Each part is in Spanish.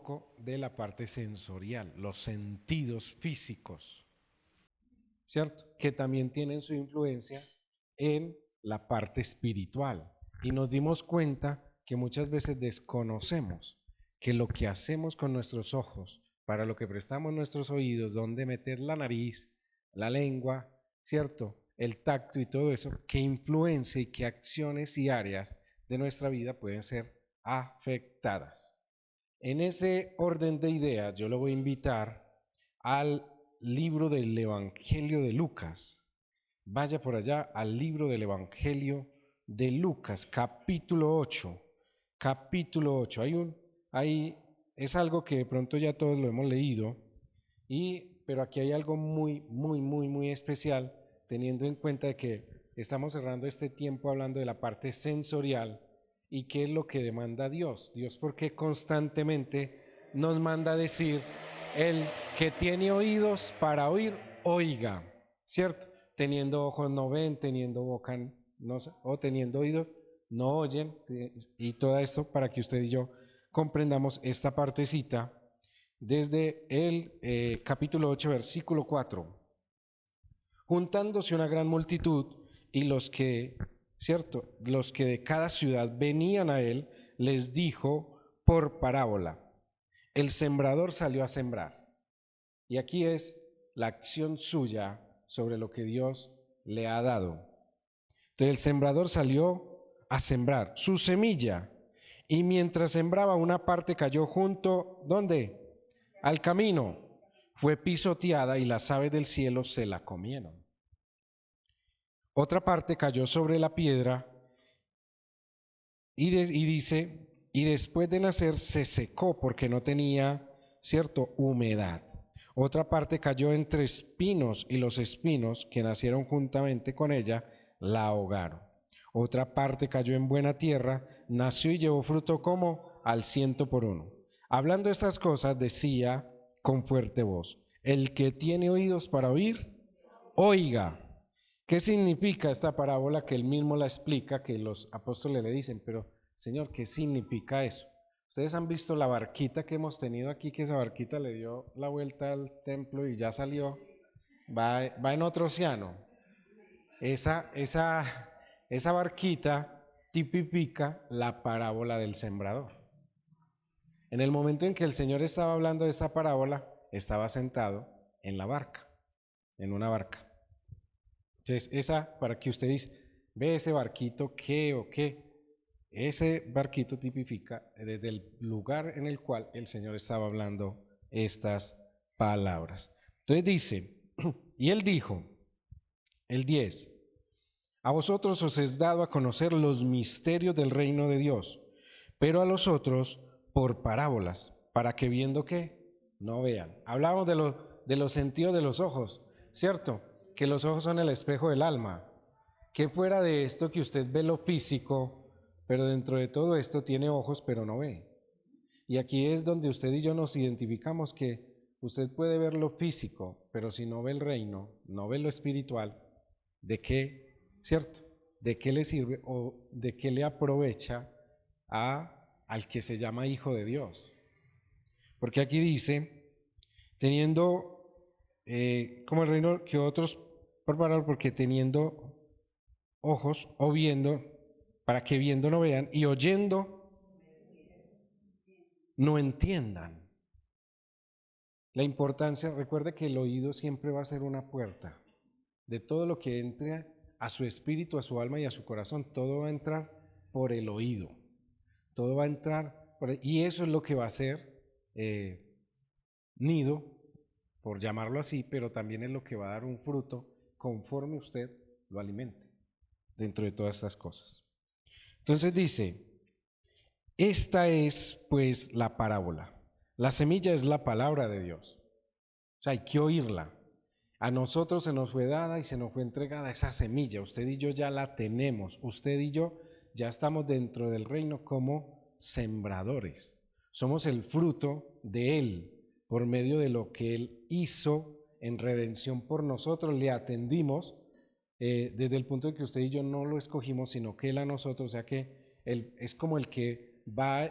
poco de la parte sensorial, los sentidos físicos, ¿cierto? Que también tienen su influencia en la parte espiritual. Y nos dimos cuenta que muchas veces desconocemos que lo que hacemos con nuestros ojos, para lo que prestamos nuestros oídos, dónde meter la nariz, la lengua, ¿cierto? El tacto y todo eso, qué influencia y qué acciones y áreas de nuestra vida pueden ser afectadas. En ese orden de ideas, yo lo voy a invitar al libro del Evangelio de Lucas. Vaya por allá al libro del Evangelio de Lucas, capítulo 8. Capítulo 8. Ahí es algo que de pronto ya todos lo hemos leído, pero aquí hay algo muy especial, teniendo en cuenta de que estamos cerrando este tiempo hablando de la parte sensorial y qué es lo que demanda Dios. Dios, porque constantemente nos manda decir: el que tiene oídos para oír, oiga, ¿cierto? Teniendo ojos no ven, teniendo boca no, o teniendo oídos no oyen, y todo esto para que usted y yo comprendamos esta partecita desde el capítulo 8, versículo 4. Juntándose una gran multitud y los que, ¿cierto? Los que de cada ciudad venían a él, les dijo por parábola: el sembrador salió a sembrar. Y aquí es la acción suya sobre lo que Dios le ha dado. Entonces el sembrador salió a sembrar su semilla, y mientras sembraba, una parte cayó junto, ¿dónde? Al camino. Fue pisoteada y las aves del cielo se la comieron. Otra parte cayó sobre la piedra y dice, y después de nacer se secó porque no tenía, ¿cierto?, humedad. Otra parte cayó entre espinos y los espinos que nacieron juntamente con ella la ahogaron. Otra parte cayó en buena tierra, nació y llevó fruto como al 100 por 1. Hablando estas cosas decía con fuerte voz: el que tiene oídos para oír, oiga. ¿Qué significa esta parábola? Que él mismo la explica, que los apóstoles le dicen: pero Señor, ¿qué significa eso? Ustedes han visto la barquita que hemos tenido aquí, que esa barquita le dio la vuelta al templo y ya salió, va en otro océano. Esa barquita tipifica la parábola del sembrador. En el momento en que el Señor estaba hablando de esta parábola, estaba sentado en la barca, en una barca. Entonces, para que usted dice, ve ese barquito, ¿qué o qué? Ese barquito tipifica desde el lugar en el cual el Señor estaba hablando estas palabras. Entonces dice, y él dijo, el 10, a vosotros os es dado a conocer los misterios del reino de Dios, pero a los otros por parábolas, para que viendo que no vean. Hablamos de los sentidos de los ojos, ¿cierto? Que los ojos son el espejo del alma. Que fuera de esto que usted ve lo físico, pero dentro de todo esto tiene ojos pero no ve. Y aquí es donde usted y yo nos identificamos, que usted puede ver lo físico, pero si no ve el reino, no ve lo espiritual, ¿de qué, cierto? ¿De qué le sirve o de qué le aprovecha al que se llama hijo de Dios? Porque aquí dice, teniendo como el reino que otros prepararon, porque teniendo ojos o viendo, para que viendo no vean, y oyendo no entiendan. La importancia, recuerde que el oído siempre va a ser una puerta. De todo lo que entre a su espíritu, a su alma y a su corazón, todo va a entrar por el oído. Todo va a entrar y eso es lo que va a ser nido, por llamarlo así, pero también es lo que va a dar un fruto conforme usted lo alimente dentro de todas estas cosas. Entonces dice, esta es pues la parábola. La semilla es la palabra de Dios. O sea, hay que oírla. A nosotros se nos fue dada y se nos fue entregada esa semilla. Usted y yo ya la tenemos. Usted y yo ya estamos dentro del reino como sembradores. Somos el fruto de Él, por medio de lo que Él hizo en redención por nosotros. Le atendimos desde el punto de que usted y yo no lo escogimos, sino que Él a nosotros, o sea que Él es como el que va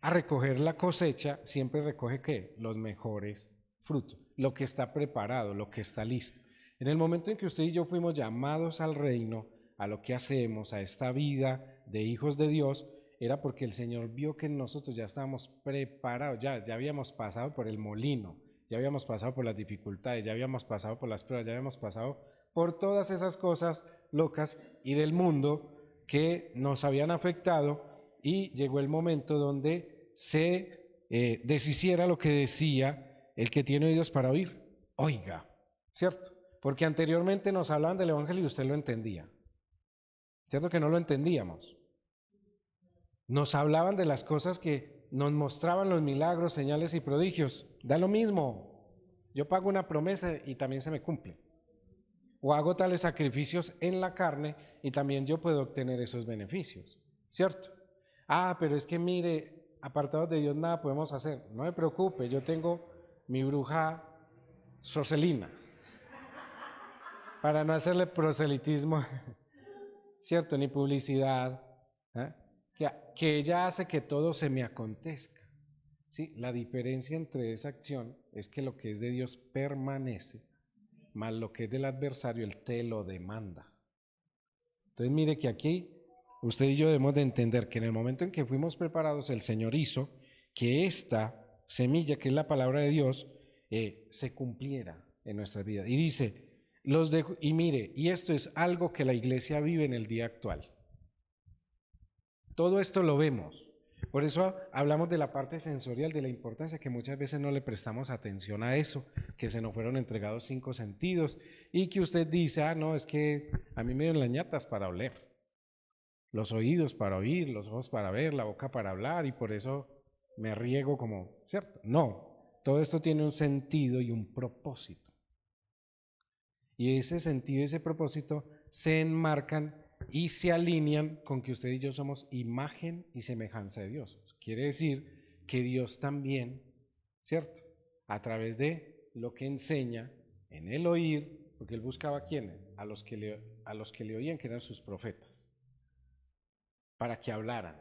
a recoger la cosecha, siempre recoge ¿qué? Los mejores frutos, lo que está preparado, lo que está listo. En el momento en que usted y yo fuimos llamados al reino, a lo que hacemos, a esta vida de hijos de Dios, era porque el Señor vio que nosotros ya estábamos preparados, ya habíamos pasado por el molino, ya habíamos pasado por las dificultades, ya habíamos pasado por las pruebas, ya habíamos pasado por todas esas cosas locas y del mundo que nos habían afectado, y llegó el momento donde se deshiciera lo que decía el que tiene oídos para oír. Oiga, ¿cierto? Porque anteriormente nos hablaban del Evangelio y usted lo entendía. ¿Cierto que no lo entendíamos? Nos hablaban de las cosas que nos mostraban los milagros, señales y prodigios. Da lo mismo. Yo pago una promesa y también se me cumple. O hago tales sacrificios en la carne y también yo puedo obtener esos beneficios. ¿Cierto? Ah, pero es que mire, apartados de Dios nada podemos hacer. No me preocupe, yo tengo mi bruja Sorcelina. Para no hacerle proselitismo, ¿cierto? Ni publicidad. ¿Eh? Que ella hace que todo se me acontezca. ¿Sí? La diferencia entre esa acción es que lo que es de Dios permanece, más lo que es del adversario, él te lo demanda. Entonces mire que aquí usted y yo debemos de entender que en el momento en que fuimos preparados, el Señor hizo que esta semilla, que es la palabra de Dios, se cumpliera en nuestra vida. Y dice, y mire, y esto es algo que la iglesia vive en el día actual. Todo esto lo vemos. Por eso hablamos de la parte sensorial, de la importancia que muchas veces no le prestamos atención a eso, que se nos fueron entregados 5 sentidos y que usted dice, ah, no, es que a mí me dieron las ñatas para oler, los oídos para oír, los ojos para ver, la boca para hablar y por eso me riego como, ¿cierto? No, todo esto tiene un sentido y un propósito. Y ese sentido y ese propósito se enmarcan y se alinean con que usted y yo somos imagen y semejanza de Dios. Quiere decir que Dios también, ¿cierto? A través de lo que enseña en el oír, porque él buscaba a quiénes, a los que le oían, que eran sus profetas, para que hablaran.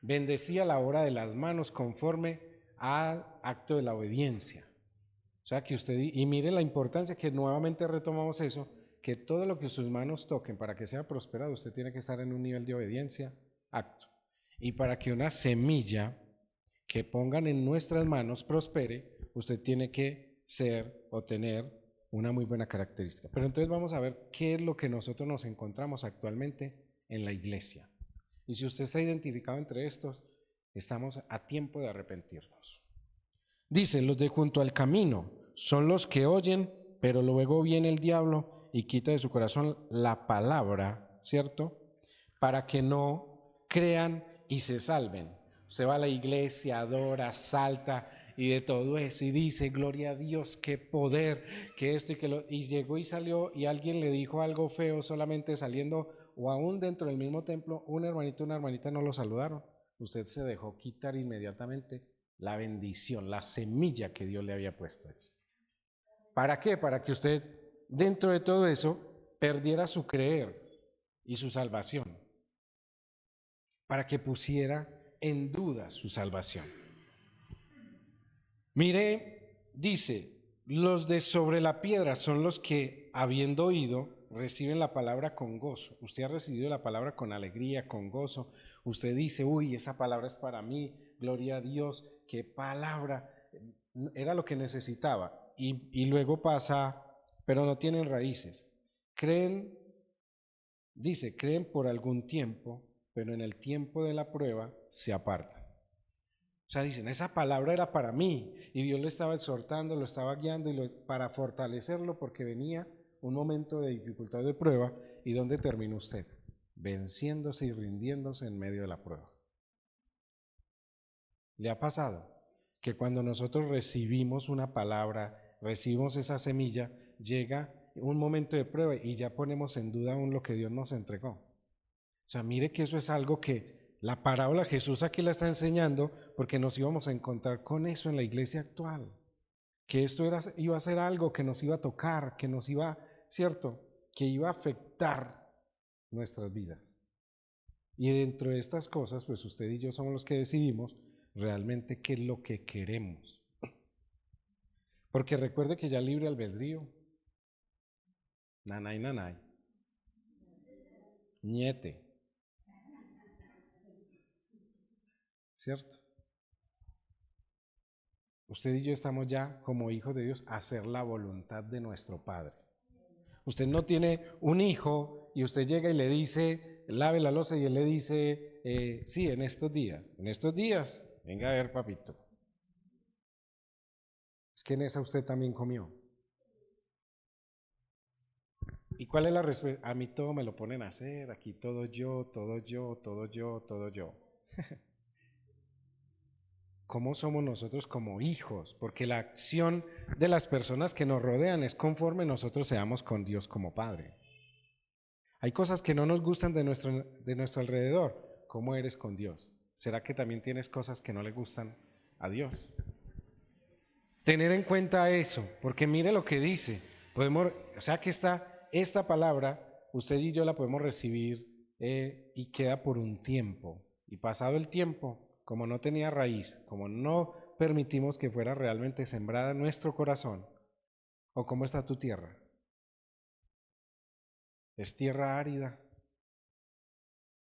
Bendecía la obra de las manos conforme al acto de la obediencia. O sea que usted, y mire la importancia que nuevamente retomamos eso, que todo lo que sus manos toquen para que sea prosperado, usted tiene que estar en un nivel de obediencia, acto. Y para que una semilla que pongan en nuestras manos prospere, usted tiene que ser o tener una muy buena característica. Pero entonces vamos a ver qué es lo que nosotros nos encontramos actualmente en la iglesia. Y si usted está identificado entre estos, estamos a tiempo de arrepentirnos. Dice, los de junto al camino son los que oyen, pero luego viene el diablo y quita de su corazón la palabra, ¿cierto? Para que no crean y se salven. Usted va a la iglesia, adora, salta y de todo eso y dice, gloria a Dios, qué poder, que esto y que lo... Y llegó y salió y alguien le dijo algo feo solamente saliendo o aún dentro del mismo templo, un hermanito, una hermanita no lo saludaron. Usted se dejó quitar inmediatamente la bendición, la semilla que Dios le había puesto allí. ¿Para qué? Para que usted, dentro de todo eso, perdiera su creer y su salvación. Para que pusiera en duda su salvación. Mire, dice, los de sobre la piedra son los que, habiendo oído, reciben la palabra con gozo. Usted ha recibido la palabra con alegría, con gozo. Usted dice, uy, esa palabra es para mí, gloria a Dios, qué palabra, era lo que necesitaba. Y luego pasa, pero no tienen raíces. Creen, dice, creen por algún tiempo, pero en el tiempo de la prueba se apartan. O sea, dicen, esa palabra era para mí y Dios lo estaba exhortando, lo estaba guiando para fortalecerlo porque venía un momento de dificultad, de prueba. ¿Y dónde terminó usted? Venciéndose y rindiéndose en medio de la prueba. ¿Le ha pasado que cuando nosotros recibimos una palabra, recibimos esa semilla, llega un momento de prueba y ya ponemos en duda aún lo que Dios nos entregó? O sea, mire que eso es algo que la parábola Jesús aquí la está enseñando porque nos íbamos a encontrar con eso en la iglesia actual, que esto iba a ser algo que nos iba a tocar, que nos iba, ¿cierto?, que iba a afectar nuestras vidas. Y dentro de estas cosas, pues usted y yo somos los que decidimos realmente qué es lo que queremos. Porque recuerde que ya libre albedrío, nanay, nanay, ñete, ¿cierto? Usted y yo estamos ya como hijos de Dios a hacer la voluntad de nuestro Padre. Usted no tiene un hijo y usted llega y le dice, lave la loza y él le dice, sí, en estos días, venga a ver papito. Es que en esa usted también comió. ¿Y cuál es la respuesta? A mí todo me lo ponen a hacer, aquí todo yo, todo yo, todo yo, todo yo. ¿Cómo somos nosotros como hijos? Porque la acción de las personas que nos rodean es conforme nosotros seamos con Dios como Padre. Hay cosas que no nos gustan de nuestro alrededor. ¿Cómo eres con Dios? ¿Será que también tienes cosas que no le gustan a Dios? Tener en cuenta eso, porque mire lo que dice. O sea que esta palabra, usted y yo la podemos recibir y queda por un tiempo. Y pasado el tiempo, como no tenía raíz, como no permitimos que fuera realmente sembrada en nuestro corazón, ¿o cómo está tu tierra? ¿Es tierra árida?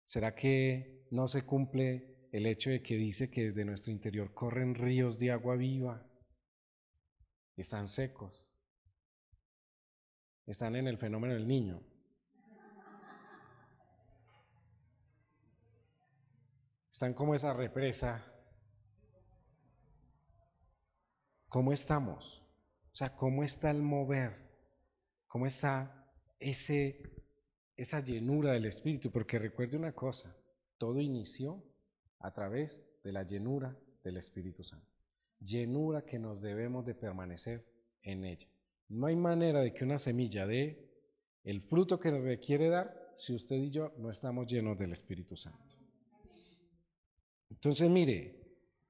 ¿Será que no se cumple el hecho de que dice que desde nuestro interior corren ríos de agua viva? Están secos. Están en el fenómeno del niño. Están como esa represa. ¿Cómo estamos? O sea, ¿cómo está el mover? ¿Cómo está esa llenura del Espíritu? Porque recuerde una cosa, todo inició a través de la llenura del Espíritu Santo. Llenura que nos debemos de permanecer en ella. No hay manera de que una semilla dé el fruto que requiere dar si usted y yo no estamos llenos del Espíritu Santo. Entonces mire,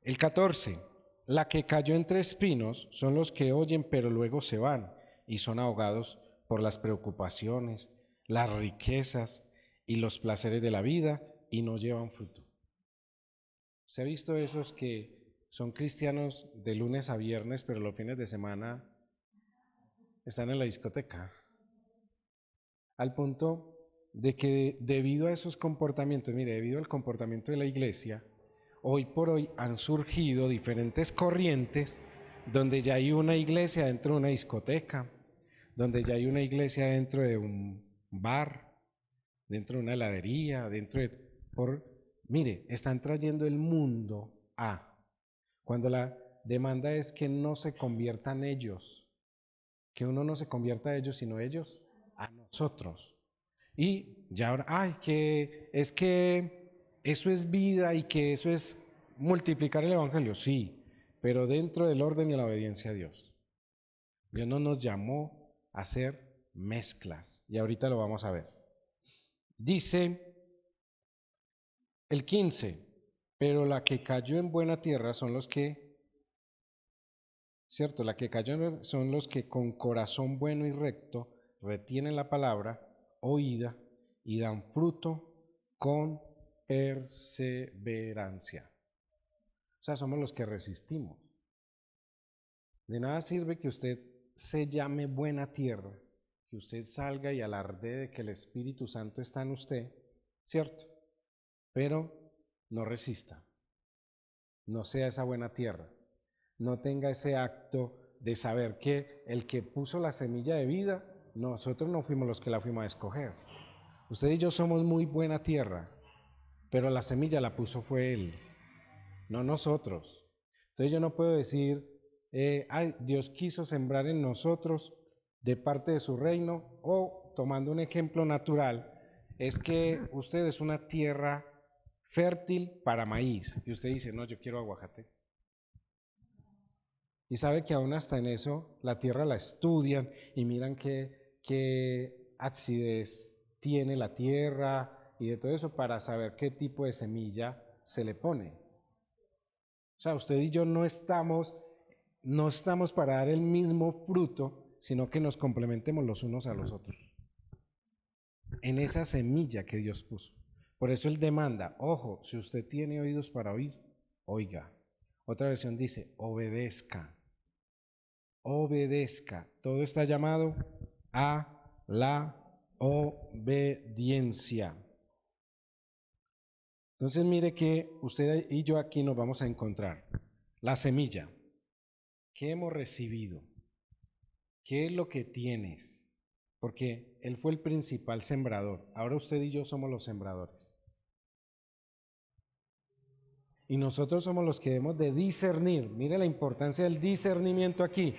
el 14, la que cayó entre espinos son los que oyen pero luego se van y son ahogados por las preocupaciones, las riquezas y los placeres de la vida y no llevan fruto. ¿Se ha visto esos que son cristianos de lunes a viernes pero los fines de semana están en la discoteca? Al punto de que debido a esos comportamientos, mire, debido al comportamiento de la iglesia, hoy por hoy han surgido diferentes corrientes donde ya hay una iglesia dentro de una discoteca, donde ya hay una iglesia dentro de un bar, dentro de una heladería, mire, están trayendo el mundo cuando la demanda es que no se conviertan ellos, que uno no se convierta a ellos, sino ellos a nosotros. Y ya ahora, que es que eso es vida y que eso es multiplicar el evangelio, sí, pero dentro del orden y la obediencia a Dios. Dios no nos llamó a hacer mezclas y ahorita lo vamos a ver. Dice el 15, pero la que cayó en buena tierra son los que, ¿cierto? La que cayó son los que con corazón bueno y recto retienen la palabra oída y dan fruto con perseverancia. O sea, somos los que resistimos. De nada sirve que usted se llame buena tierra, que usted salga y alarde de que el Espíritu Santo está en usted, ¿cierto? Pero no resista, no sea esa buena tierra, no tenga ese acto de saber que el que puso la semilla de vida, nosotros no fuimos los que la fuimos a escoger. Usted y yo somos muy buena tierra, pero la semilla la puso fue Él, no nosotros. Entonces yo no puedo decir, Dios quiso sembrar en nosotros de parte de su reino, o tomando un ejemplo natural, es que usted es una tierra fértil para maíz y usted dice, no, yo quiero aguacate. Y sabe que aún hasta en eso la tierra la estudian y miran qué acidez tiene la tierra y de todo eso para saber qué tipo de semilla se le pone. O sea, usted y yo no estamos para dar el mismo fruto, sino que nos complementemos los unos a los otros. En esa semilla que Dios puso. Por eso Él demanda, ojo, si usted tiene oídos para oír, oiga. Otra versión dice, obedezca. Obedezca. Todo está llamado a la obediencia. Entonces mire que usted y yo aquí nos vamos a encontrar la semilla. ¿Qué hemos recibido? ¿Qué es lo que tienes? Porque Él fue el principal sembrador. Ahora usted y yo somos los sembradores. Y nosotros somos los que debemos de discernir. Mire la importancia del discernimiento aquí.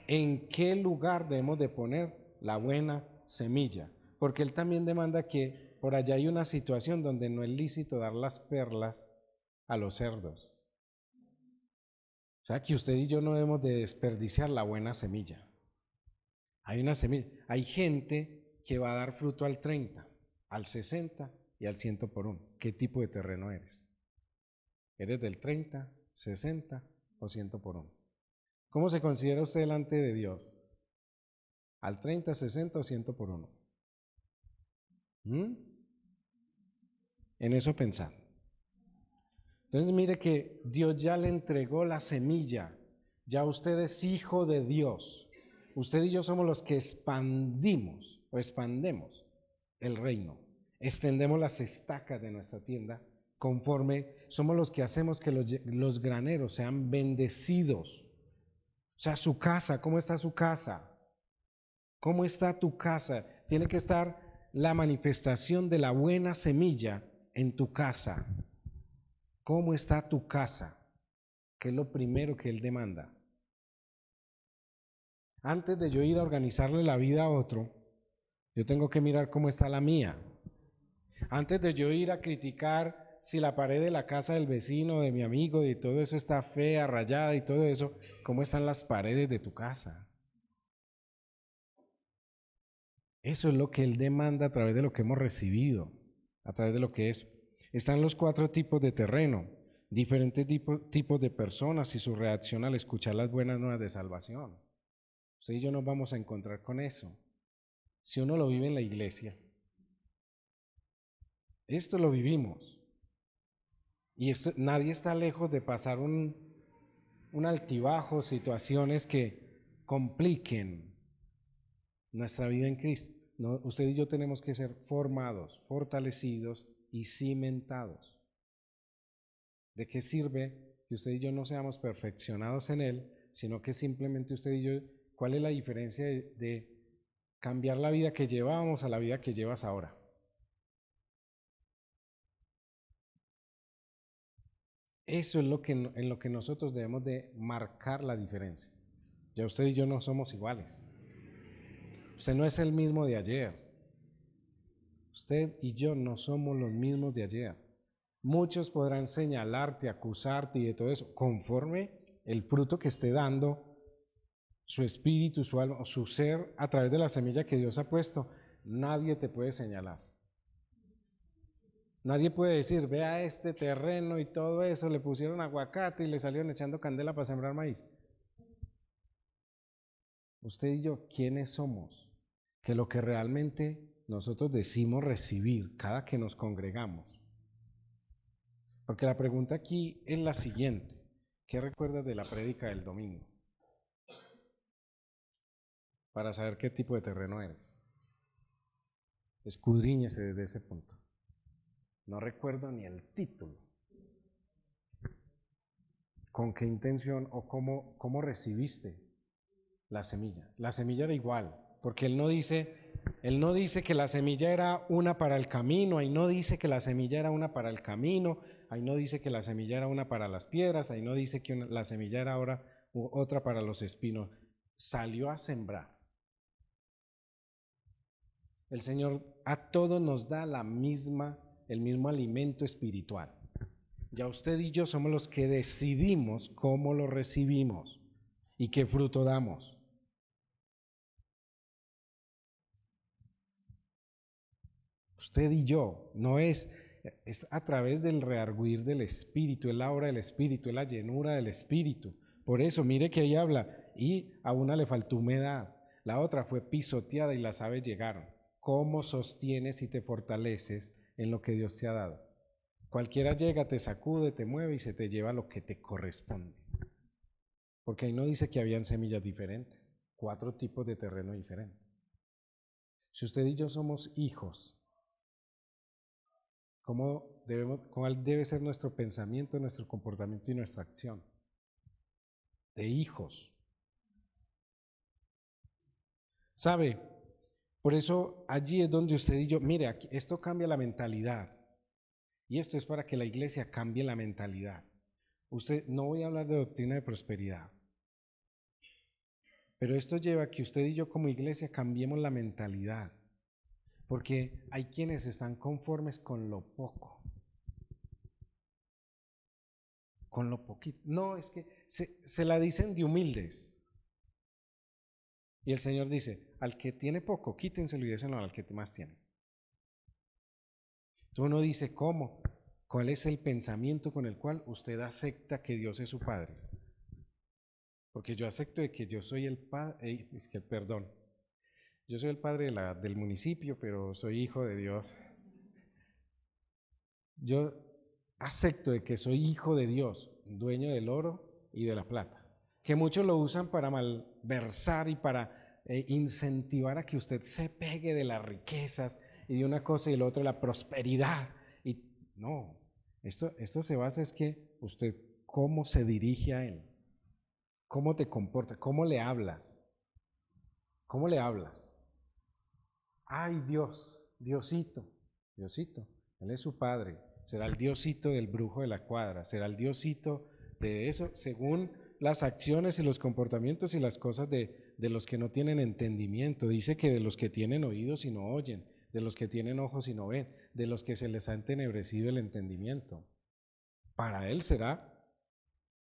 ¿En qué lugar debemos de poner la buena semilla? Porque Él también demanda que por allá hay una situación donde no es lícito dar las perlas a los cerdos. O sea que usted y yo no debemos de desperdiciar la buena semilla. Hay una semilla, hay gente que va a dar fruto al 30, al 60 y al 100 por 1. ¿Qué tipo de terreno eres? ¿Eres del 30, 60 o 100 por 1? ¿Cómo se considera usted delante de Dios? ¿Al 30, 60 o 100 por 1? En eso pensando. Entonces mire que Dios ya le entregó la semilla, ya usted es hijo de Dios. Usted y yo somos los que expandimos o expandemos el reino, extendemos las estacas de nuestra tienda conforme somos los que hacemos que los graneros sean bendecidos. O sea, su casa, ¿cómo está su casa? ¿Cómo está tu casa? Tiene que estar la manifestación de la buena semilla en tu casa. ¿Cómo está tu casa? ¿Qué es lo primero que Él demanda? Antes de yo ir a organizarle la vida a otro, yo tengo que mirar cómo está la mía. Antes de yo ir a criticar si la pared de la casa del vecino, de mi amigo, y todo eso está fea, rayada y todo eso, ¿cómo están las paredes de tu casa? Eso es lo que Él demanda a través de lo que hemos recibido, a través de lo que es. Están los 4 tipos de terreno, diferentes tipos de personas y su reacción al escuchar las buenas nuevas de salvación. Usted y yo nos vamos a encontrar con eso. Si uno lo vive en la iglesia, esto lo vivimos. Y nadie está lejos de pasar un altibajo, situaciones que compliquen nuestra vida en Cristo. No, usted y yo tenemos que ser formados, fortalecidos y cimentados. ¿De qué sirve que usted y yo no seamos perfeccionados en Él, sino que simplemente usted y yo, cuál es la diferencia de cambiar la vida que llevábamos a la vida que llevas ahora? Eso es en lo que nosotros debemos de marcar la diferencia. Ya usted y yo no somos iguales. Usted no es el mismo de ayer. Usted y yo no somos los mismos de ayer. Muchos podrán señalarte, acusarte y de todo eso, conforme el fruto que esté dando su espíritu, su alma, o su ser a través de la semilla que Dios ha puesto. Nadie te puede señalar. Nadie puede decir, vea este terreno y todo eso, le pusieron aguacate y le salieron echando candela para sembrar maíz. Usted y yo, ¿quiénes somos? Que lo que realmente nosotros decimos recibir cada que nos congregamos. Porque la pregunta aquí es la siguiente: ¿qué recuerdas de la prédica del domingo? Para saber qué tipo de terreno eres. Escudriñese desde ese punto. No recuerdo ni el título. ¿Con qué intención o cómo recibiste la semilla? La semilla era igual, porque Él no dice que la semilla era una para el camino, ahí no dice que la semilla era una para el camino, ahí no dice que la semilla era una para las piedras, ahí no dice que la semilla era ahora otra para los espinos. Salió a sembrar. El Señor a todos nos da el mismo alimento espiritual. Ya usted y yo somos los que decidimos cómo lo recibimos y qué fruto damos. Usted y yo, no es a través del reargüir del Espíritu, es la obra del Espíritu, es la llenura del Espíritu. Por eso, mire que ahí habla, y a una le faltó humedad, la otra fue pisoteada y las aves llegaron. ¿Cómo sostienes y te fortaleces en lo que Dios te ha dado. Cualquiera llega, te sacude, te mueve y se te lleva lo que te corresponde. Porque ahí no dice que habían semillas diferentes, 4 tipos de terreno diferentes. Si usted y yo somos hijos, ¿cuál debe ser nuestro pensamiento, nuestro comportamiento y nuestra acción? De hijos. ¿Sabe? Por eso allí es donde usted y yo, mire, aquí, esto cambia la mentalidad. Y esto es para que la iglesia cambie la mentalidad. No voy a hablar de doctrina de prosperidad, pero esto lleva a que usted y yo como iglesia cambiemos la mentalidad. Porque hay quienes están conformes con lo poco. Con lo poquito. No, es que se la dicen de humildes. Y el Señor dice, al que tiene poco, quítenselo y déselo al que más tiene. Entonces uno dice, ¿cómo? ¿Cuál es el pensamiento con el cual usted acepta que Dios es su Padre? Porque yo acepto de que yo soy el Padre, perdón, yo soy el Padre del municipio, pero soy hijo de Dios. Yo acepto de que soy hijo de Dios, dueño del oro y de la plata, que muchos lo usan para malversar y para incentivar a que usted se pegue de las riquezas y de una cosa y de la otra, la prosperidad. Y no, esto se basa es que usted cómo se dirige a él, cómo te comporta, cómo le hablas. ¿Cómo le hablas? Ay, Dios, Diosito, Diosito, Él es su padre. Será el Diosito del brujo de la cuadra, será el Diosito de eso, según las acciones y los comportamientos y las cosas de los que no tienen entendimiento. Dice que de los que tienen oídos y no oyen, de los que tienen ojos y no ven, de los que se les ha entenebrecido el entendimiento. Para Él será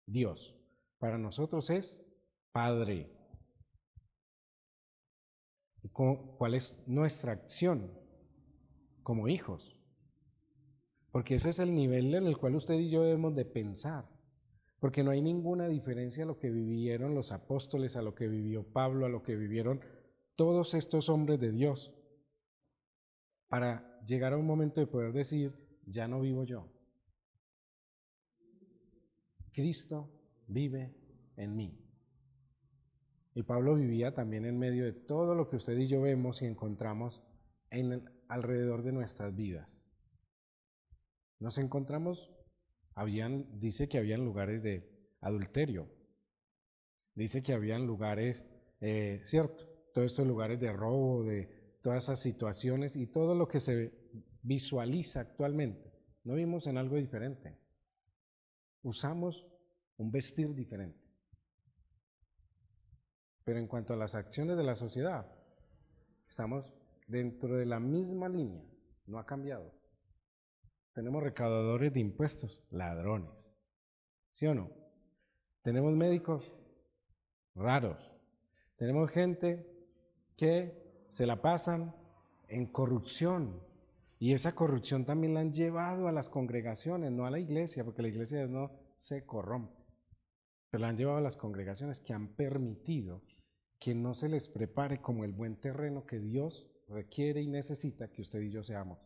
Dios, para nosotros es Padre. ¿Cuál es nuestra acción como hijos? Porque ese es el nivel en el cual usted y yo debemos de pensar. Porque no hay ninguna diferencia a lo que vivieron los apóstoles, a lo que vivió Pablo, a lo que vivieron todos estos hombres de Dios. Para llegar a un momento de poder decir, ya no vivo yo. Cristo vive en mí. Y Pablo vivía también en medio de todo lo que usted y yo vemos y encontramos alrededor de nuestras vidas. Nos encontramos, dice que habían lugares de adulterio, dice que habían lugares, cierto, todos estos lugares de robo, de todas esas situaciones y todo lo que se visualiza actualmente. No vimos en algo diferente. Usamos un vestir diferente. Pero en cuanto a las acciones de la sociedad, estamos dentro de la misma línea, no ha cambiado. Tenemos recaudadores de impuestos, ladrones, ¿sí o no? Tenemos médicos raros, tenemos gente que se la pasan en corrupción y esa corrupción también la han llevado a las congregaciones, no a la iglesia, porque la iglesia no se corrompe, pero la han llevado a las congregaciones que han permitido que no se les prepare como el buen terreno que Dios requiere y necesita que usted y yo seamos.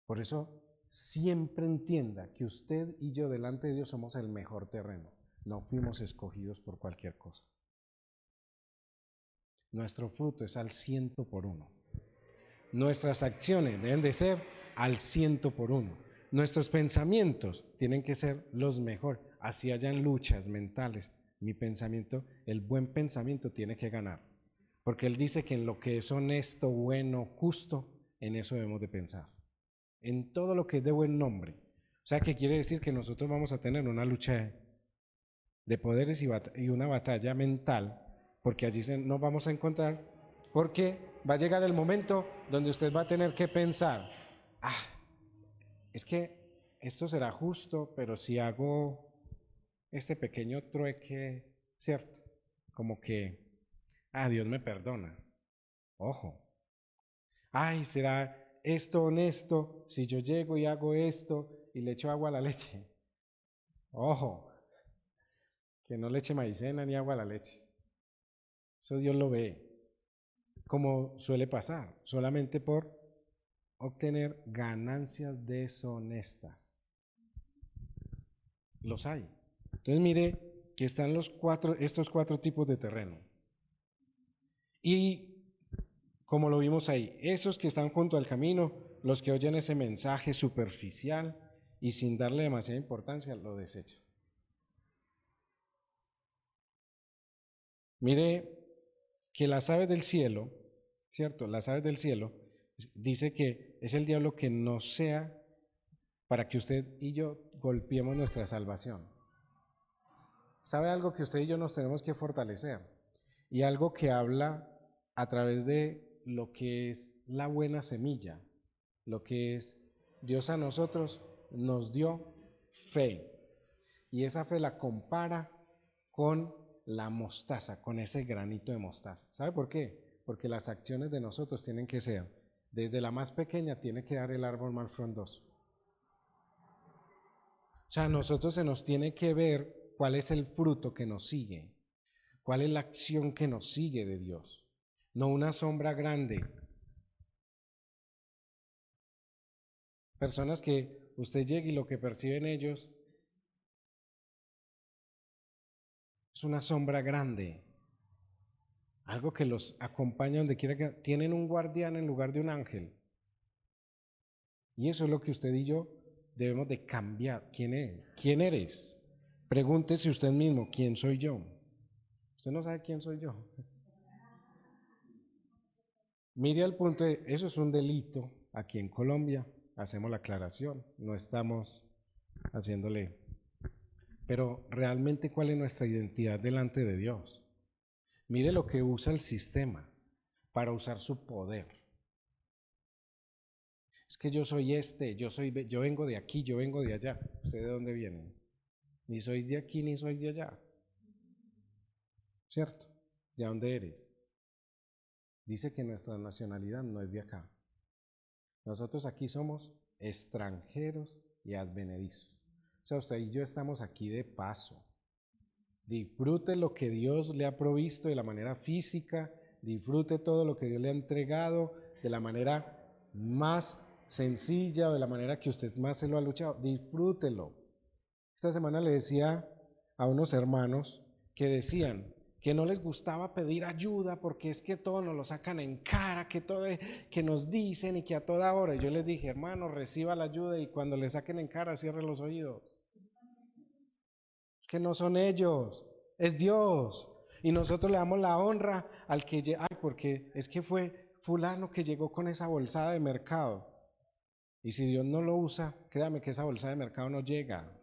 Por eso, siempre entienda que usted y yo delante de Dios somos el mejor terreno. No fuimos escogidos por cualquier cosa. Nuestro fruto es al 100%. Nuestras acciones deben de ser al 100%. Nuestros pensamientos tienen que ser los mejores. Así hayan luchas mentales. Mi pensamiento, el buen pensamiento tiene que ganar. Porque Él dice que en lo que es honesto, bueno, justo, en eso debemos de pensar. En todo lo que es de buen nombre. O sea, que quiere decir que nosotros vamos a tener una lucha de poderes y una batalla mental, porque allí nos vamos a encontrar, porque va a llegar el momento donde usted va a tener que pensar, es que esto será justo, pero si hago este pequeño trueque, ¿cierto? Como que, Dios me perdona. Ojo. ¿Será esto honesto si yo llego y hago esto y le echo agua a la leche? Ojo, que no le eche maicena ni agua a la leche. Eso Dios lo ve, como suele pasar, solamente por obtener ganancias deshonestas. Los hay. Entonces mire que están estos cuatro tipos de terreno. Y como lo vimos ahí, esos que están junto al camino, los que oyen ese mensaje superficial y sin darle demasiada importancia, lo desechan. Mire que las aves del cielo, ¿cierto? Las aves del cielo, dice que es el diablo que no sea para que usted y yo golpeemos nuestra salvación. ¿Sabe algo que usted y yo nos tenemos que fortalecer? Y algo que habla a través de lo que es la buena semilla, lo que es Dios a nosotros nos dio fe. Y esa fe la compara con la mostaza, con ese granito de mostaza. ¿Sabe por qué? Porque las acciones de nosotros tienen que ser, desde la más pequeña tiene que dar el árbol más frondoso. O sea, a nosotros se nos tiene que ver cuál es el fruto que nos sigue, cuál es la acción que nos sigue de Dios, no una sombra grande. Personas que usted llega y lo que perciben ellos es una sombra grande, algo que los acompaña donde quiera que tienen un guardián en lugar de un ángel. Y eso es lo que usted y yo debemos de cambiar. ¿Quién es? ¿Quién eres? Pregúntese usted mismo, ¿quién soy yo? Usted no sabe quién soy yo. Mire al punto de, eso es un delito aquí en Colombia, hacemos la aclaración, no estamos haciéndole, pero realmente ¿cuál es nuestra identidad delante de Dios? Mire lo que usa el sistema para usar su poder. Es que yo soy yo vengo de aquí, yo vengo de allá. ¿Usted de dónde viene? Ni soy de aquí ni soy de allá. ¿Cierto? ¿De dónde eres? Dice que nuestra nacionalidad no es de acá. Nosotros aquí somos extranjeros y advenedizos. O sea, usted y yo estamos aquí de paso. Disfrute lo que Dios le ha provisto de la manera física, disfrute todo lo que Dios le ha entregado de la manera más sencilla, de la manera que usted más se lo ha luchado. Disfrútelo. Esta semana le decía a unos hermanos que decían que no les gustaba pedir ayuda porque es que todo nos lo sacan en cara, que nos dicen y que a toda hora. Y yo les dije, hermano, reciba la ayuda y cuando le saquen en cara, cierre los oídos. Es que no son ellos, es Dios. Y nosotros le damos la honra al que llega, porque es que fue fulano que llegó con esa bolsada de mercado. Y si Dios no lo usa, créame que esa bolsada de mercado no llega.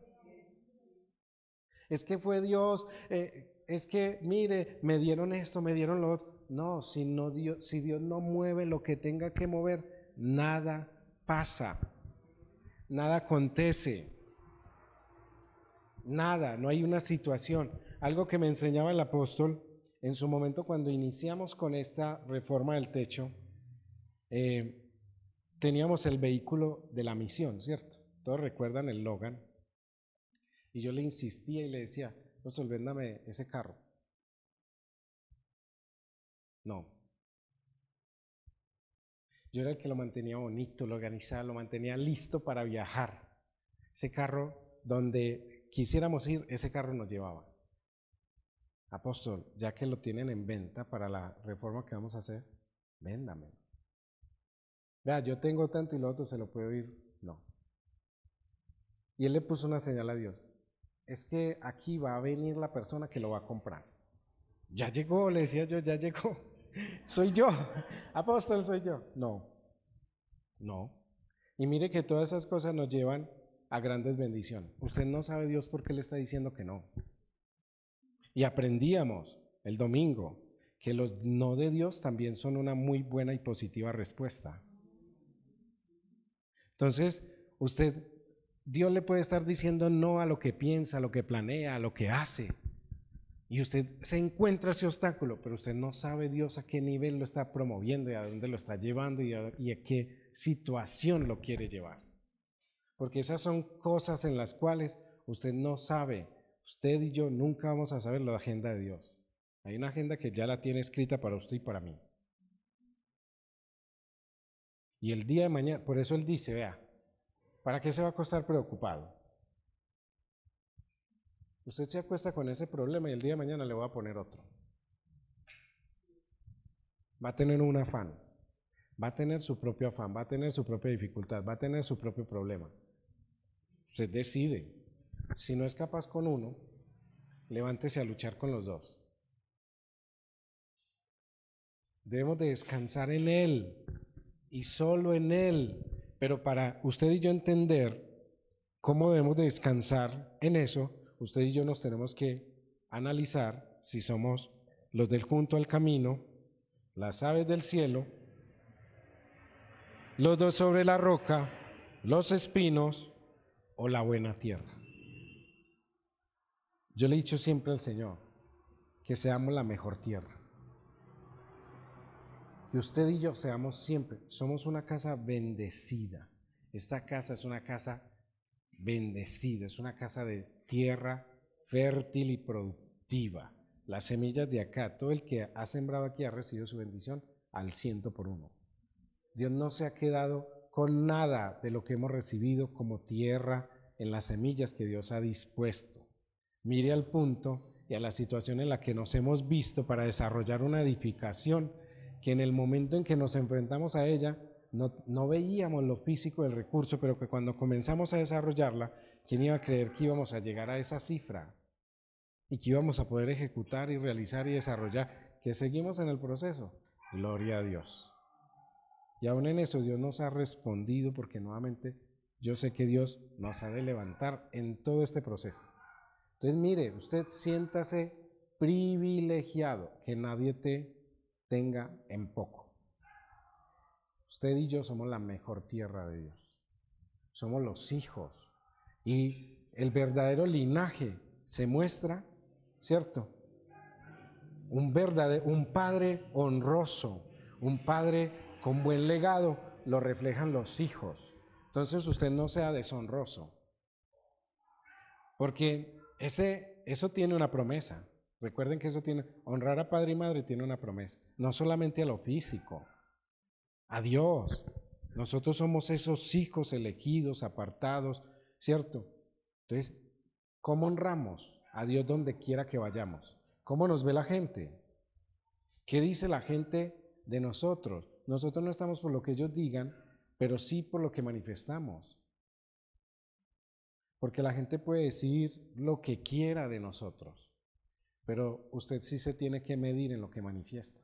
Es que fue Dios, es que mire, me dieron esto, me dieron lo otro. No, si Dios no mueve lo que tenga que mover, nada pasa, nada acontece, nada, no hay una situación. Algo que me enseñaba el apóstol en su momento cuando iniciamos con esta reforma del techo, teníamos el vehículo de la misión, ¿cierto? Todos recuerdan el Logan. Y yo le insistía y le decía, apóstol, véndame ese carro. No. Yo era el que lo mantenía bonito, lo organizaba, lo mantenía listo para viajar. Ese carro, donde quisiéramos ir, ese carro nos llevaba. Apóstol, ya que lo tienen en venta para la reforma que vamos a hacer, véndame. Vea, yo tengo tanto y lo otro se lo puedo ir. No. Y él le puso una señal a Dios. Es que aquí va a venir la persona que lo va a comprar. Ya llegó, le decía yo, ya llegó. Soy yo, apóstol soy yo. No, no. Y mire que todas esas cosas nos llevan a grandes bendiciones. Usted no sabe Dios por qué le está diciendo que no. Y aprendíamos el domingo que los no de Dios también son una muy buena y positiva respuesta. Entonces, Dios le puede estar diciendo no a lo que piensa, a lo que planea, a lo que hace. Y usted se encuentra ese obstáculo, pero usted no sabe Dios a qué nivel lo está promoviendo y a dónde lo está llevando y a qué situación lo quiere llevar. Porque esas son cosas en las cuales usted no sabe. Usted y yo nunca vamos a saber la agenda de Dios. Hay una agenda que ya la tiene escrita para usted y para mí. Y el día de mañana, por eso Él dice, vea, ¿para qué se va a acostar preocupado? Usted se acuesta con ese problema y el día de mañana le voy a poner otro. Va a tener un afán, va a tener su propio afán, va a tener su propia dificultad, va a tener su propio problema. Usted decide. Si no es capaz con uno, levántese a luchar con los dos. Debemos de descansar en Él y solo en Él. Pero para usted y yo entender cómo debemos de descansar en eso, usted y yo nos tenemos que analizar si somos los del junto al camino, las aves del cielo, los dos sobre la roca, los espinos o la buena tierra. Yo le he dicho siempre al Señor que seamos la mejor tierra. Que usted y yo seamos siempre, somos una casa bendecida. Esta casa es una casa bendecida, es una casa de tierra fértil y productiva. Las semillas de acá, todo el que ha sembrado aquí ha recibido su bendición al 100%. Dios no se ha quedado con nada de lo que hemos recibido como tierra en las semillas que Dios ha dispuesto. Mire al punto y a la situación en la que nos hemos visto para desarrollar una edificación que en el momento en que nos enfrentamos a ella no veíamos lo físico del recurso, pero que cuando comenzamos a desarrollarla, ¿quién iba a creer que íbamos a llegar a esa cifra? Y que íbamos a poder ejecutar y realizar y desarrollar, que seguimos en el proceso. Gloria a Dios. Y aún en eso Dios nos ha respondido, porque nuevamente yo sé que Dios nos ha de levantar en todo este proceso. Entonces mire, usted siéntase privilegiado, que nadie te tenga en poco. Usted y yo somos la mejor tierra de Dios. Somos los hijos. Y el verdadero linaje se muestra, ¿cierto? Un padre honroso, un padre con buen legado, lo reflejan los hijos. Entonces usted no sea deshonroso, porque eso tiene una promesa. Recuerden que honrar a padre y madre tiene una promesa, no solamente a lo físico, a Dios. Nosotros somos esos hijos elegidos, apartados, ¿cierto? Entonces, ¿cómo honramos a Dios donde quiera que vayamos? ¿Cómo nos ve la gente? ¿Qué dice la gente de nosotros? Nosotros no estamos por lo que ellos digan, pero sí por lo que manifestamos. Porque la gente puede decir lo que quiera de nosotros, pero usted sí se tiene que medir en lo que manifiesta.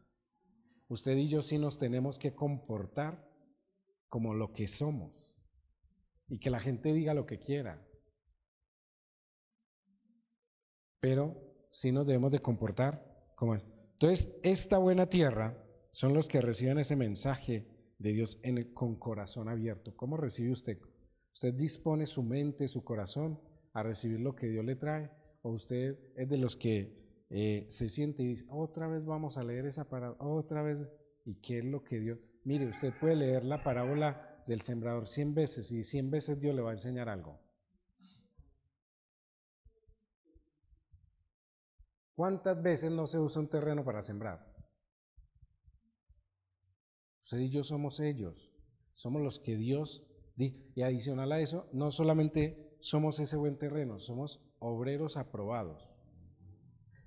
Usted y yo sí nos tenemos que comportar como lo que somos y que la gente diga lo que quiera, pero sí nos debemos de comportar como es. Entonces, esta buena tierra son los que reciben ese mensaje de Dios con corazón abierto. ¿Cómo recibe usted? ¿Usted dispone su mente, su corazón a recibir lo que Dios le trae? ¿O usted es de los que se siente y dice, otra vez vamos a leer esa parábola, otra vez? ¿Y qué es lo que Dios? Mire, usted puede leer la parábola del sembrador 100 veces y 100 veces Dios le va a enseñar algo. ¿Cuántas veces no se usa un terreno para sembrar? Usted y yo somos ellos, somos los que Dios, y adicional a eso, no solamente somos ese buen terreno, somos obreros aprobados,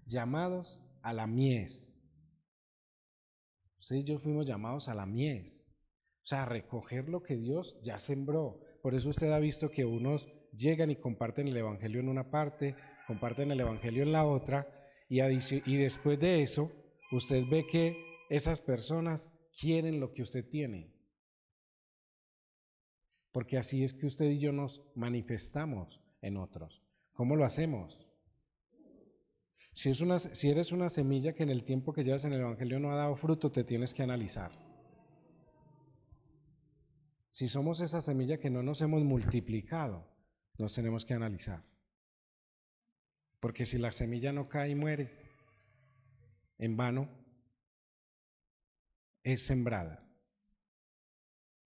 llamados a la mies. Usted y yo fuimos llamados a la mies, o sea, a recoger lo que Dios ya sembró. Por eso usted ha visto que unos llegan y comparten el evangelio en una parte, comparten el evangelio en la otra, y después de eso, usted ve que esas personas quieren lo que usted tiene. Porque así es que usted y yo nos manifestamos en otros. ¿Cómo lo hacemos? Si eres una semilla que en el tiempo que llevas en el evangelio no ha dado fruto, te tienes que analizar. Si somos esa semilla que no nos hemos multiplicado, nos tenemos que analizar. Porque si la semilla no cae y muere, en vano, es sembrada.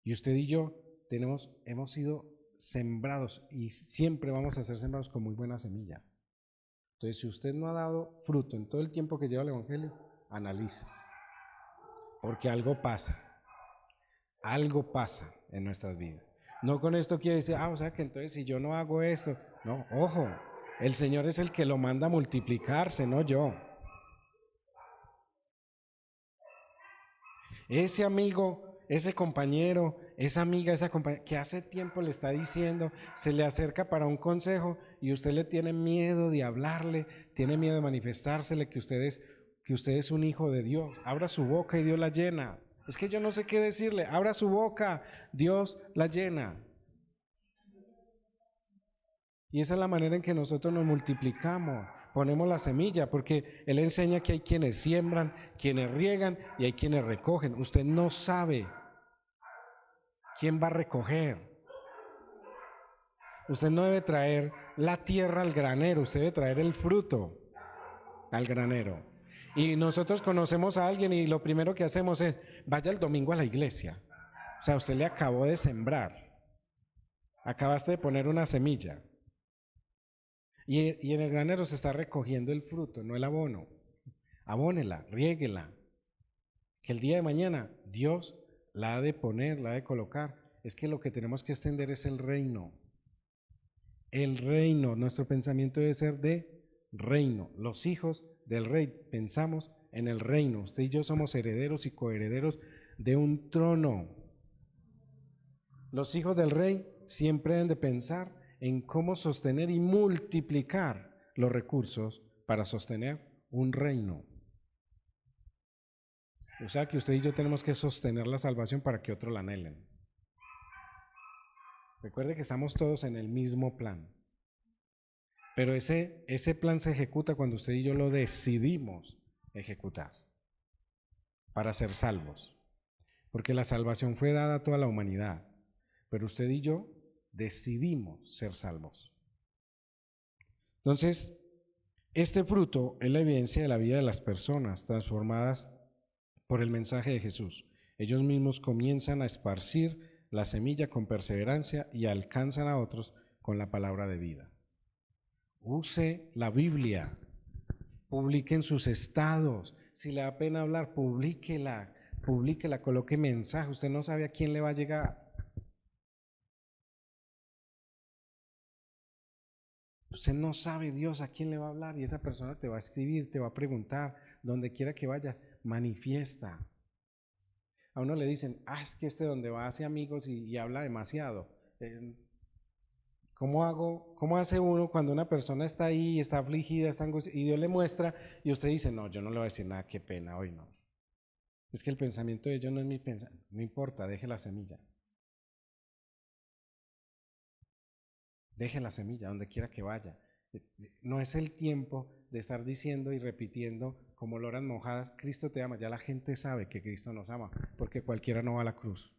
Y usted y yo hemos sido sembrados y siempre vamos a ser sembrados con muy buena semilla. Entonces, si usted no ha dado fruto en todo el tiempo que lleva el evangelio, analícese. Porque algo pasa. algo pasa en nuestras vidas. No con esto quiere decir, o sea que entonces si yo no hago esto, no, ojo, el Señor es el que lo manda a multiplicarse, no yo. Ese amigo, ese compañero, esa amiga, esa compañera que hace tiempo le está diciendo, se le acerca para un consejo y usted le tiene miedo de hablarle, tiene miedo de manifestársele que usted es un hijo de Dios. Abra su boca y Dios la llena. Es que yo no sé qué decirle. Abra su boca, Dios la llena. Y esa es la manera en que nosotros nos multiplicamos. Ponemos la semilla, porque Él enseña que hay quienes siembran, quienes riegan y hay quienes recogen. Usted no sabe quién va a recoger. Usted no debe traer la tierra al granero, usted debe traer el fruto al granero. Y nosotros conocemos a alguien y lo primero que hacemos es, vaya el domingo a la iglesia. O sea, usted le acabó de sembrar, acabaste de poner una semilla. Y en el granero se está recogiendo el fruto, no el abono. Abónela, riéguela, que el día de mañana Dios la ha de poner, la ha de colocar. Es que lo que tenemos que extender es el reino. El reino, nuestro pensamiento debe ser de reino. Los hijos del rey pensamos en el reino. Usted y yo somos herederos y coherederos de un trono. Los hijos del rey siempre deben de pensar en cómo sostener y multiplicar los recursos para sostener un reino. O sea que usted y yo tenemos que sostener la salvación para que otros la anhelen. Recuerde que estamos todos en el mismo plan. Pero ese plan se ejecuta cuando usted y yo lo decidimos ejecutar para ser salvos. Porque la salvación fue dada a toda la humanidad. Pero usted y yo decidimos ser salvos. Entonces, este fruto es la evidencia de la vida de las personas transformadas por el mensaje de Jesús. Ellos mismos comienzan a esparcir la semilla con perseverancia y alcanzan a otros con la palabra de vida. Use la Biblia, publique en sus estados. Si le da pena hablar, publíquela, coloque mensaje. Usted no sabe a quién le va a llegar. Usted no sabe Dios a quién le va a hablar y esa persona te va a escribir, te va a preguntar, donde quiera que vaya, manifiesta. A uno le dicen, es que donde va hace amigos y habla demasiado. ¿Cómo hace uno cuando una persona está ahí, está afligida, está angustiada y Dios le muestra y usted dice, no, yo no le voy a decir nada, qué pena, hoy no? Es que el pensamiento de ellos no es mi pensamiento, no importa, deje la semilla. Deje la semilla donde quiera que vaya. No es el tiempo de estar diciendo y repitiendo como loras mojadas, Cristo te ama. Ya la gente sabe que Cristo nos ama, porque cualquiera no va a la cruz.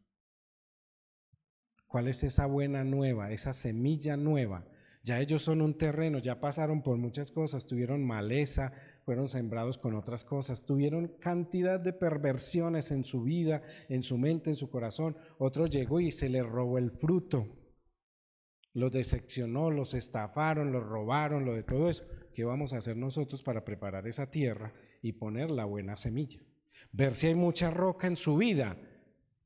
¿Cuál es esa buena nueva, esa semilla nueva? Ya ellos son un terreno, ya pasaron por muchas cosas, tuvieron maleza, fueron sembrados con otras cosas, tuvieron cantidad de perversiones en su vida, en su mente, en su corazón. Otro llegó y se les robó el fruto. Los decepcionó, los estafaron, los robaron, lo de todo eso. ¿Qué vamos a hacer nosotros para preparar esa tierra y poner la buena semilla? Ver si hay mucha roca en su vida.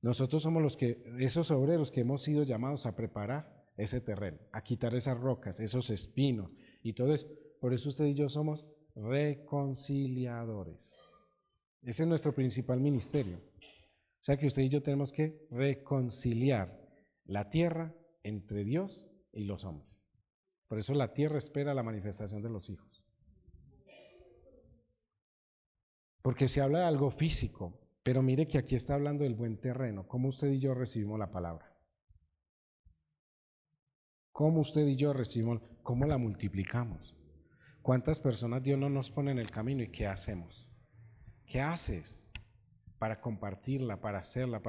Nosotros somos esos obreros que hemos sido llamados a preparar ese terreno, a quitar esas rocas, esos espinos y todo eso. Por eso usted y yo somos reconciliadores. Ese es nuestro principal ministerio. O sea que usted y yo tenemos que reconciliar la tierra entre Dios y los hombres. Por eso la tierra espera la manifestación de los hijos. Porque se habla de algo físico, pero mire que aquí está hablando del buen terreno. ¿Cómo usted y yo recibimos la palabra? ¿Cómo usted y yo recibimos? ¿Cómo la multiplicamos? ¿Cuántas personas Dios no nos pone en el camino y qué hacemos? ¿Qué haces para compartirla, para hacerla,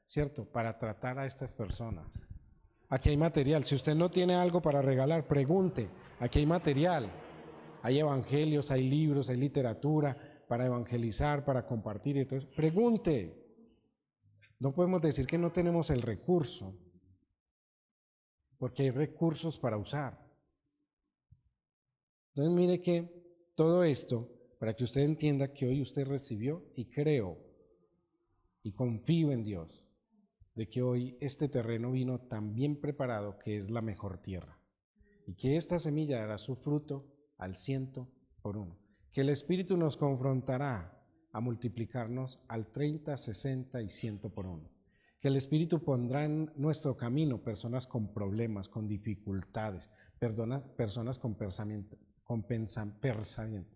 ¿cierto? Para tratar a estas personas? Aquí hay material. Si usted no tiene algo para regalar, pregunte. Aquí hay material. Hay evangelios, hay libros, hay literatura para evangelizar, para compartir. Entonces, pregunte. No podemos decir que no tenemos el recurso, porque hay recursos para usar. Entonces, mire que todo esto, para que usted entienda que hoy usted recibió y creo y confío en Dios. de que hoy este terreno vino tan bien preparado que es la mejor tierra y que esta semilla dará su fruto al 100%, que el Espíritu nos confrontará a multiplicarnos al 30, 60 y 100%, que el Espíritu pondrá en nuestro camino personas con problemas, con dificultades, personas con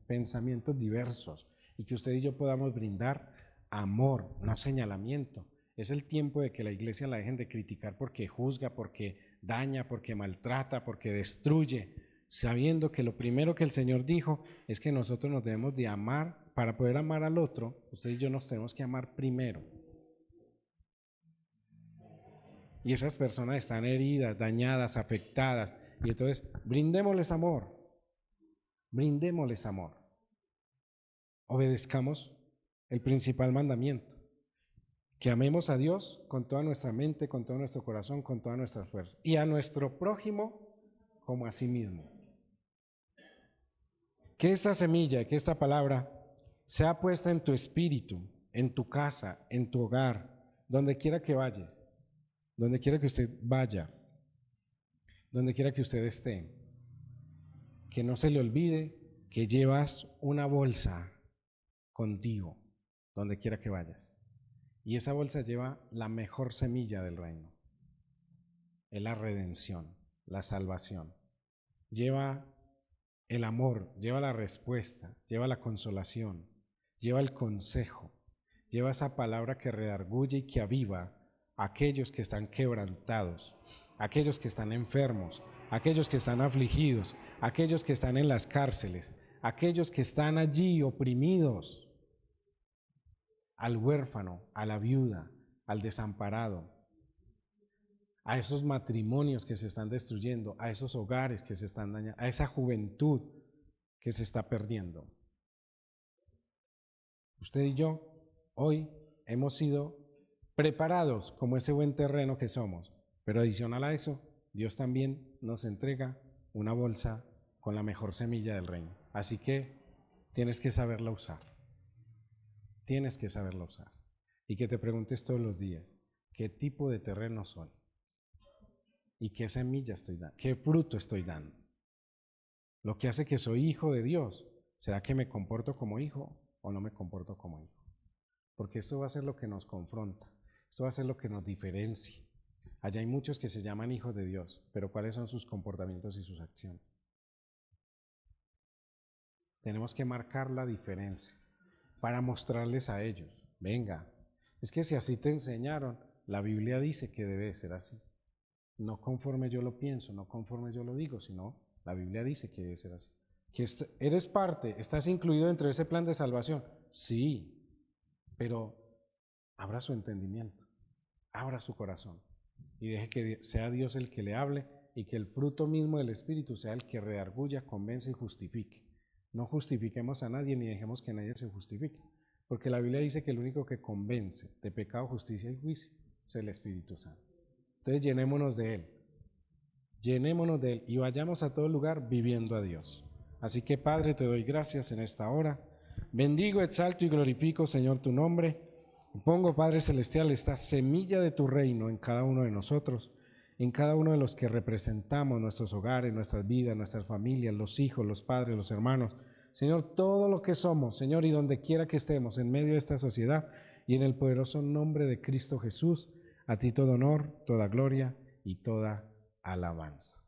pensamientos diversos, y que usted y yo podamos brindar amor, no señalamiento. Es el tiempo de que la iglesia la dejen de criticar porque juzga, porque daña, porque maltrata, porque destruye, sabiendo que lo primero que el Señor dijo es que nosotros nos debemos de amar. Para poder amar al otro, usted y yo nos tenemos que amar primero. Y esas personas están heridas, dañadas, afectadas, y entonces brindémosles amor, brindémosles amor. Obedezcamos el principal mandamiento, que amemos a Dios con toda nuestra mente, con todo nuestro corazón, con todas nuestras fuerzas, y a nuestro prójimo como a sí mismo. Que esta semilla, que esta palabra sea puesta en tu espíritu, en tu casa, en tu hogar, donde quiera que vaya, donde quiera que usted vaya, donde quiera que usted esté. Que no se le olvide que llevas una bolsa contigo, donde quiera que vayas. Y esa bolsa lleva la mejor semilla del reino. Es la redención, la salvación. Lleva el amor, lleva la respuesta, lleva la consolación, lleva el consejo, lleva esa palabra que redarguye y que aviva a aquellos que están quebrantados, aquellos que están enfermos, aquellos que están afligidos, aquellos que están en las cárceles, aquellos que están allí oprimidos, al huérfano, a la viuda, al desamparado, a esos matrimonios que se están destruyendo, a esos hogares que se están dañando, a esa juventud que se está perdiendo. Usted y yo hoy hemos sido preparados como ese buen terreno que somos, pero adicional a eso, Dios también nos entrega una bolsa con la mejor semilla del reino. Así que tienes que saberla usar. Tienes que saberla usar. Y que te preguntes todos los días, ¿qué tipo de terreno soy? ¿Y qué semilla estoy dando? ¿Qué fruto estoy dando? Lo que hace que soy hijo de Dios, ¿será que me comporto como hijo o no me comporto como hijo? Porque esto va a ser lo que nos confronta, esto va a ser lo que nos diferencia. Allá hay muchos que se llaman hijos de Dios, pero ¿cuáles son sus comportamientos y sus acciones? Tenemos que marcar la diferencia para mostrarles a ellos, venga, es que si así te enseñaron, la Biblia dice que debe ser así. No conforme yo lo pienso, no conforme yo lo digo, sino la Biblia dice que debe ser así. Que eres parte, estás incluido dentro de ese plan de salvación, sí, pero abra su entendimiento, abra su corazón y deje que sea Dios el que le hable y que el fruto mismo del Espíritu sea el que redarguya, convence y justifique. No justifiquemos a nadie ni dejemos que nadie se justifique, porque la Biblia dice que el único que convence de pecado, justicia y juicio es el Espíritu Santo. Entonces llenémonos de Él y vayamos a todo lugar viviendo a Dios. Así que Padre, te doy gracias en esta hora. Bendigo, exalto y glorifico, Señor, tu nombre. Pongo, Padre Celestial, esta semilla de tu reino en cada uno de nosotros, en cada uno de los que representamos nuestros hogares, nuestras vidas, nuestras familias, los hijos, los padres, los hermanos. Señor, todo lo que somos, Señor, y donde quiera que estemos en medio de esta sociedad, y en el poderoso nombre de Cristo Jesús, a ti todo honor, toda gloria y toda alabanza.